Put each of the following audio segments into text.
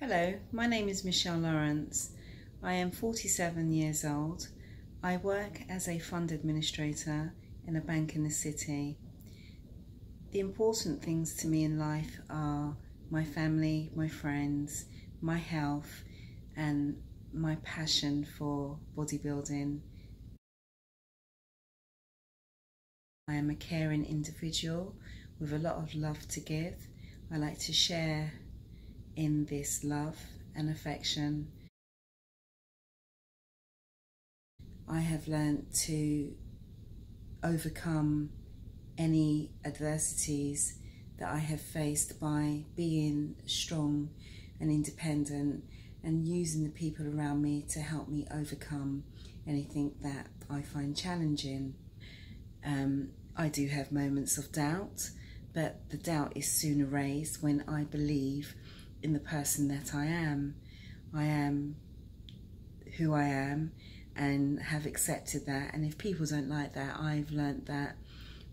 Hello, my name is Michelle Lawrence. I am 47 years old. I work as a fund administrator in a bank in the city. The important things to me in life are my family, my friends, my health, and my passion for bodybuilding. I am a caring individual with a lot of love to give. I like to share in this love and affection. I have learnt to overcome any adversities that I have faced by being strong and independent and using the people around me to help me overcome anything that I find challenging. I do have moments of doubt, but the doubt is soon erased when I believe in the person that I am. I am who I am and have accepted that, and if people don't like that, I've learnt that,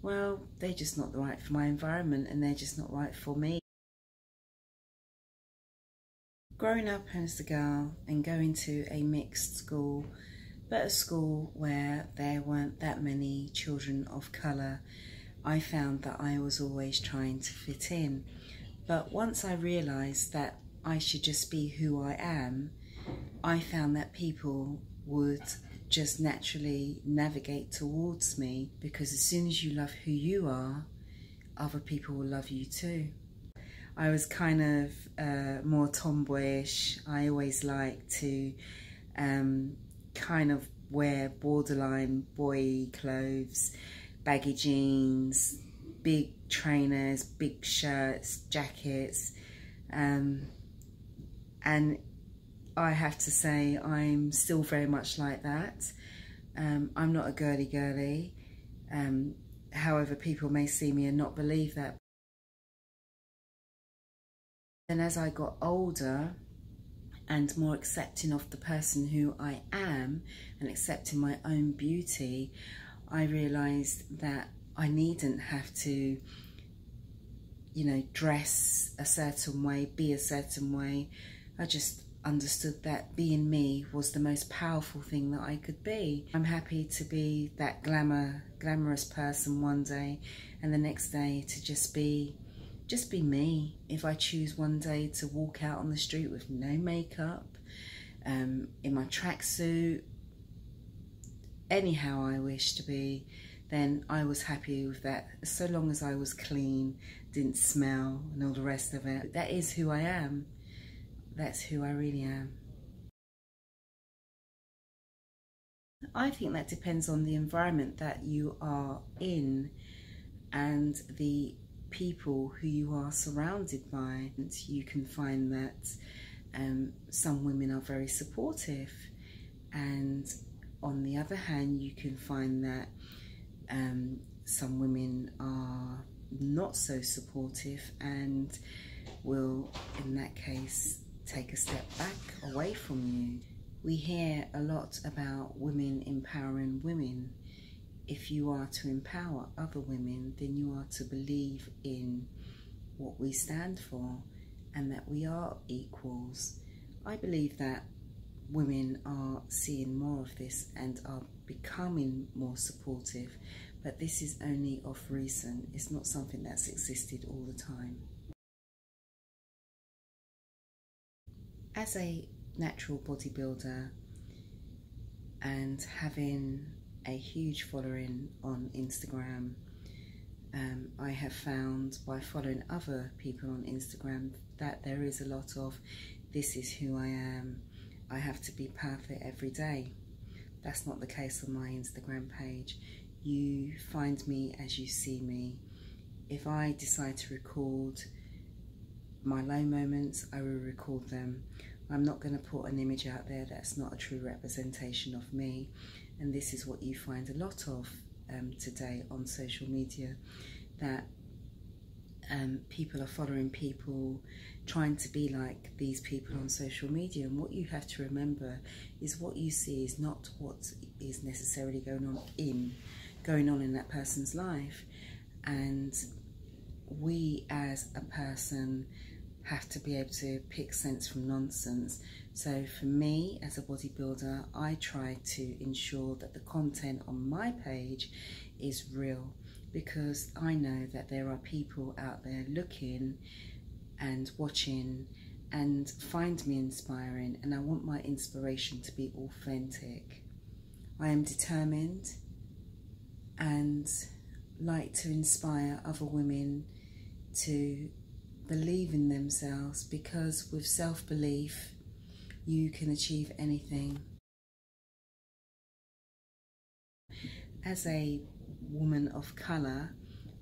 well, they're just not right for my environment and they're just not right for me. Growing up as a girl and going to a mixed school, but a school where there weren't that many children of colour, I found that I was always trying to fit in. But once I realised that I should just be who I am, I found that people would just naturally navigate towards me, because as soon as you love who you are, other people will love you too. I was kind of more tomboyish. I always liked to kind of wear borderline boy clothes, baggy jeans, big trainers, big shirts, jackets, and I have to say I'm still very much like that. I'm not a girly. However, people may see me and not believe that. And as I got older and more accepting of the person who I am and accepting my own beauty, I realised that I needn't have to, dress a certain way, be a certain way. I just understood that being me was the most powerful thing that I could be. I'm happy to be that glamorous person one day, and the next day to just be me. If I choose one day to walk out on the street with no makeup, in my tracksuit, anyhow I wish to be, then I was happy with that, so long as I was clean, didn't smell and all the rest of it. That is who I am. That's who I really am. I think that depends on the environment that you are in and the people who you are surrounded by. And you can find that some women are very supportive, and on the other hand you can find that some women are not so supportive and will, in that case, take a step back away from you. We hear a lot about women empowering women. If you are to empower other women, then you are to believe in what we stand for and that we are equals. I believe that women are seeing more of this and are becoming more supportive, but this is only of recent. It's not something that's existed all the time. As a natural bodybuilder and having a huge following on Instagram, I have found by following other people on Instagram that there is a lot of, this is who I am, I have to be perfect every day. That's not the case on my Instagram page. You find me as you see me. If I decide to record my low moments, I will record them. I'm not going to put an image out there that's not a true representation of me, and this is what you find a lot of today on social media, that people are following people, trying to be like these people on social media, and what you have to remember is what you see is not what is necessarily going on in that person's life. And we as a person have to be able to pick sense from nonsense. So for me as a bodybuilder, I try to ensure that the content on my page is real, because I know that there are people out there looking and watching and find me inspiring, and I want my inspiration to be authentic. I am determined and like to inspire other women to believe in themselves, because with self-belief you can achieve anything. As a woman of colour,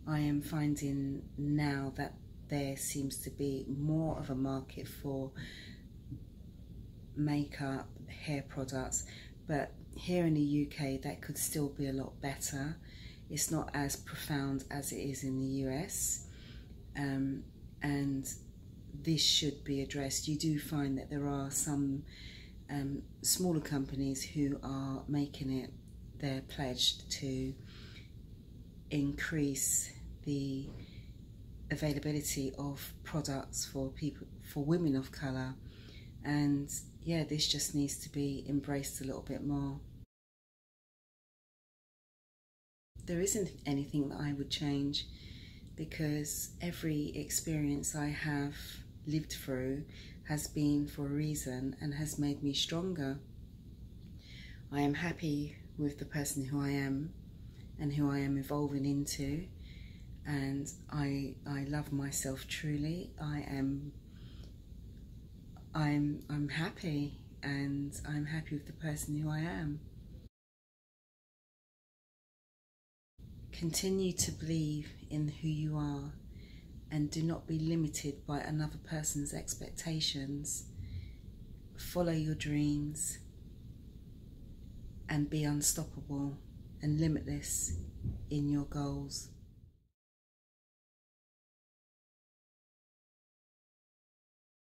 I am finding now that there seems to be more of a market for makeup, hair products, but here in the UK that could still be a lot better. It's not as profound as it is in the US, and this should be addressed. You do find that there are some smaller companies who are making it their pledge to increase the availability of products for people, for women of colour, and yeah, this just needs to be embraced a little bit more. There isn't anything that I would change, because every experience I have lived through has been for a reason and has made me stronger. I am happy with the person who I am and who I am evolving into, and I love myself truly. I'm happy, and I'm happy with the person who I am. Continue to believe in who you are, and do not be limited by another person's expectations. Follow your dreams and be unstoppable and limitless in your goals.